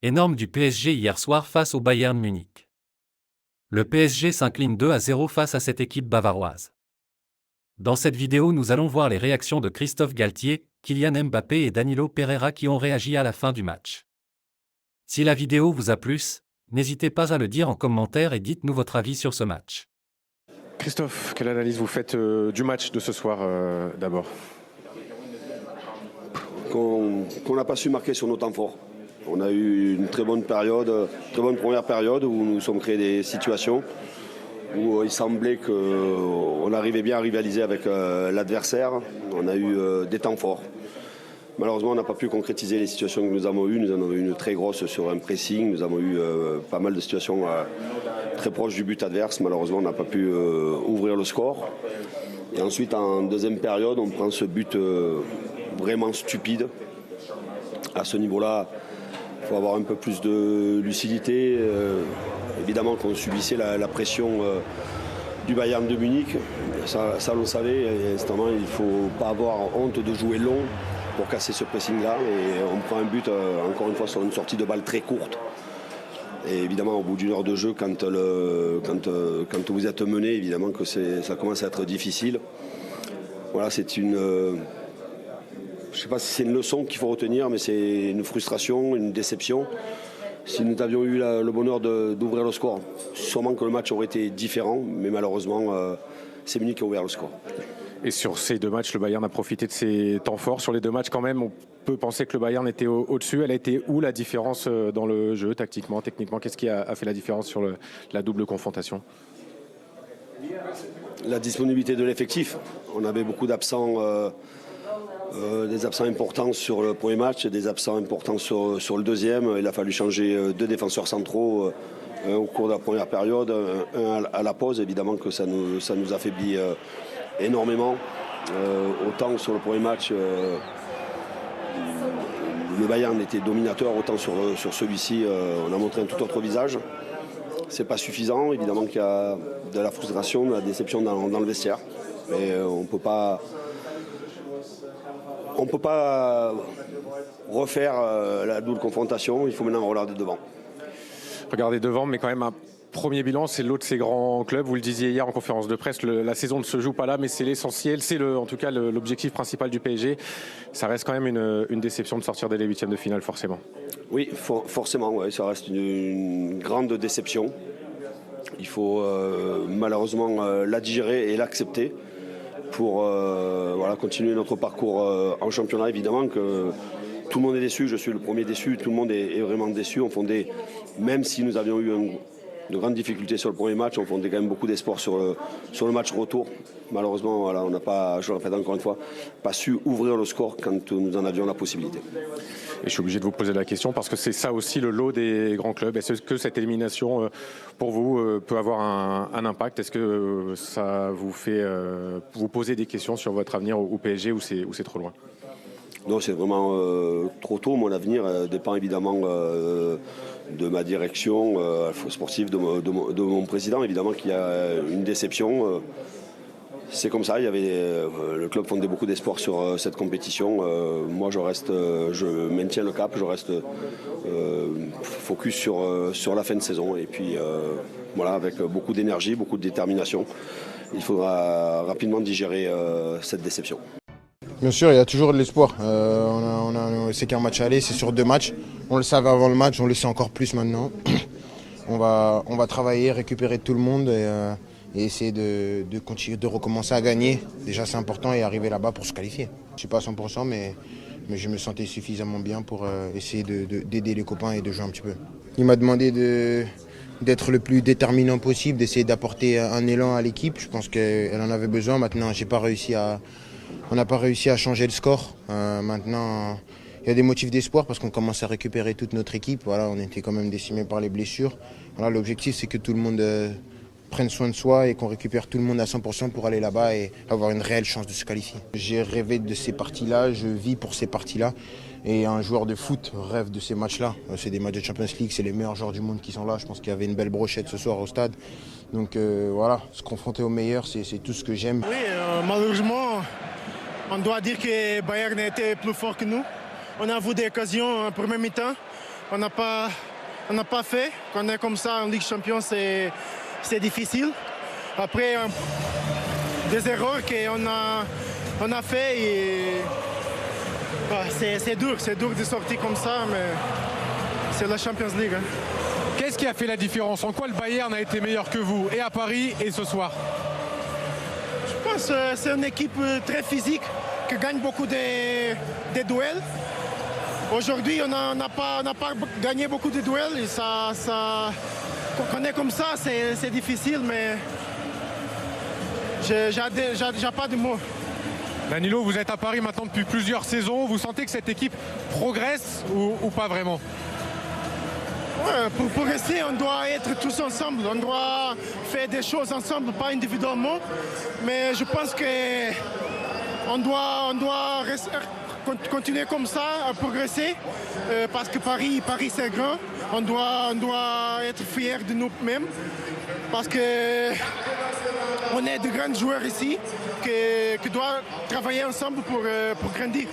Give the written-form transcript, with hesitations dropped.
énorme du PSG hier soir face au Bayern Munich. Le PSG s'incline 2-0 face à cette équipe bavaroise. Dans cette vidéo, nous allons voir les réactions de Christophe Galtier, Kylian Mbappé et Danilo Pereira qui ont réagi à la fin du match. Si la vidéo vous a plu, n'hésitez pas à le dire en commentaire et dites-nous votre avis sur ce match. Christophe, quelle analyse vous faites du match de ce soir d'abord? Qu'on n'a pas su marquer sur nos temps forts. On a eu une très bonne première période où nous sommes créés des situations où il semblait qu'on arrivait bien à rivaliser avec l'adversaire. On a eu des temps forts. Malheureusement, on n'a pas pu concrétiser les situations que nous avons eues. Nous en avons eu une très grosse sur un pressing. Nous avons eu pas mal de situations très proches du but adverse. Malheureusement, on n'a pas pu ouvrir le score. Et ensuite, en deuxième période, on prend ce but vraiment stupide. À ce niveau-là, il faut avoir un peu plus de lucidité. Évidemment qu'on subissait la pression du Bayern de Munich. Ça on le savait. Et instamment, il ne faut pas avoir honte de jouer long pour casser ce pressing-là. Et on prend un but, encore une fois, sur une sortie de balle très courte. Et évidemment, au bout d'une heure de jeu, quand vous êtes mené, évidemment que ça commence à être difficile. Voilà, c'est une... je ne sais pas si c'est une leçon qu'il faut retenir, mais c'est une frustration, une déception. Si nous avions eu le bonheur d'ouvrir le score, sûrement que le match aurait été différent, mais malheureusement, c'est Munich qui a ouvert le score. Et sur ces deux matchs, le Bayern a profité de ses temps forts. Sur les deux matchs, quand même, on peut penser que le Bayern était au-dessus. Elle a été où la différence dans le jeu, tactiquement, techniquement? Qu'est-ce qui a fait la différence sur la double confrontation? La disponibilité de l'effectif. On avait beaucoup d'absents. Des absents importants sur le premier match, des absents importants sur le deuxième. Il a fallu changer deux défenseurs centraux au cours de la première période, un à la pause. Évidemment que ça nous affaiblit énormément. Autant sur le premier match, le Bayern était dominateur, autant sur celui-ci, on a montré un tout autre visage. C'est pas suffisant. Évidemment qu'il y a de la frustration, de la déception dans le vestiaire. Mais on ne peut pas refaire la double confrontation, il faut maintenant regarder devant. Regardez devant, mais quand même un premier bilan, c'est l'autre de ces grands clubs. Vous le disiez hier en conférence de presse, la saison ne se joue pas là, mais c'est l'essentiel, c'est en tout cas l'objectif principal du PSG. Ça reste quand même une déception de sortir dès les huitièmes de finale, forcément. Oui, forcément, ouais, ça reste une grande déception. Il faut malheureusement la digérer et l'accepter pour continuer notre parcours en championnat. Évidemment que tout le monde est déçu, je suis le premier déçu, tout le monde est vraiment déçu. Même si nous avions eu de grandes difficultés sur le premier match, on fondait quand même beaucoup d'espoir sur le match retour. Malheureusement, voilà, on n'a pas, je le répète encore une fois, pas su ouvrir le score quand nous en avions la possibilité. Et je suis obligé de vous poser la question parce que c'est ça aussi le lot des grands clubs. Est-ce que cette élimination, pour vous, peut avoir un impact? Est-ce que ça vous fait vous poser des questions sur votre avenir au PSG ou c'est trop loin? Non, c'est vraiment trop tôt. Mon avenir dépend évidemment de ma direction sportive, de mon président. Évidemment qu'il y a une déception. C'est comme ça, le club fondait beaucoup d'espoir sur cette compétition. Moi, je maintiens le cap, je reste focus sur la fin de saison. Et puis, voilà, avec beaucoup d'énergie, beaucoup de détermination, il faudra rapidement digérer cette déception. Bien sûr, il y a toujours de l'espoir. C'est qu'un match aller, c'est sur 2 matchs. On le savait avant le match, on le sait encore plus maintenant. On va travailler, récupérer tout le monde et essayer de continuer, de recommencer à gagner. Déjà, c'est important et arriver là-bas pour se qualifier. Je ne suis pas à 100%, mais je me sentais suffisamment bien pour essayer d'aider les copains et de jouer un petit peu. Il m'a demandé d'être le plus déterminant possible, d'essayer d'apporter un élan à l'équipe. Je pense qu'elle en avait besoin. Maintenant, on n'a pas réussi à changer le score. Maintenant, il y a des motifs d'espoir parce qu'on commence à récupérer toute notre équipe. Voilà, on était quand même décimés par les blessures. Voilà, l'objectif, c'est que tout le monde prenne soin de soi et qu'on récupère tout le monde à 100% pour aller là-bas et avoir une réelle chance de se qualifier. J'ai rêvé de ces parties-là, je vis pour ces parties-là. Et un joueur de foot rêve de ces matchs-là. C'est des matchs de Champions League, c'est les meilleurs joueurs du monde qui sont là. Je pense qu'il y avait une belle brochette ce soir au stade. Donc voilà, se confronter aux meilleurs, c'est tout ce que j'aime. Oui, malheureusement, on doit dire que Bayern était plus fort que nous. On a vu des occasions en première mi-temps, on n'a pas fait. Quand on est comme ça en Ligue des Champions, c'est difficile. Après, des erreurs qu'on a fait, et c'est dur de sortir comme ça, mais c'est la Champions League. Hein. Qu'est-ce qui a fait la différence? En quoi le Bayern a été meilleur que vous, et à Paris et ce soir? Je pense que c'est une équipe très physique qui gagne beaucoup de duels. Aujourd'hui, on n'a pas gagné beaucoup de duels. Et quand on est comme ça, c'est difficile, mais j'ai pas de mots. Danilo, vous êtes à Paris maintenant depuis plusieurs saisons. Vous sentez que cette équipe progresse ou pas vraiment? Ouais, pour progresser, on doit être tous ensemble. On doit faire des choses ensemble, pas individuellement. Mais je pense qu'on doit continuer comme ça, à progresser. Parce que Paris c'est grand. On doit être fiers de nous-mêmes. Parce qu'on est de grands joueurs ici qui doivent travailler ensemble pour grandir.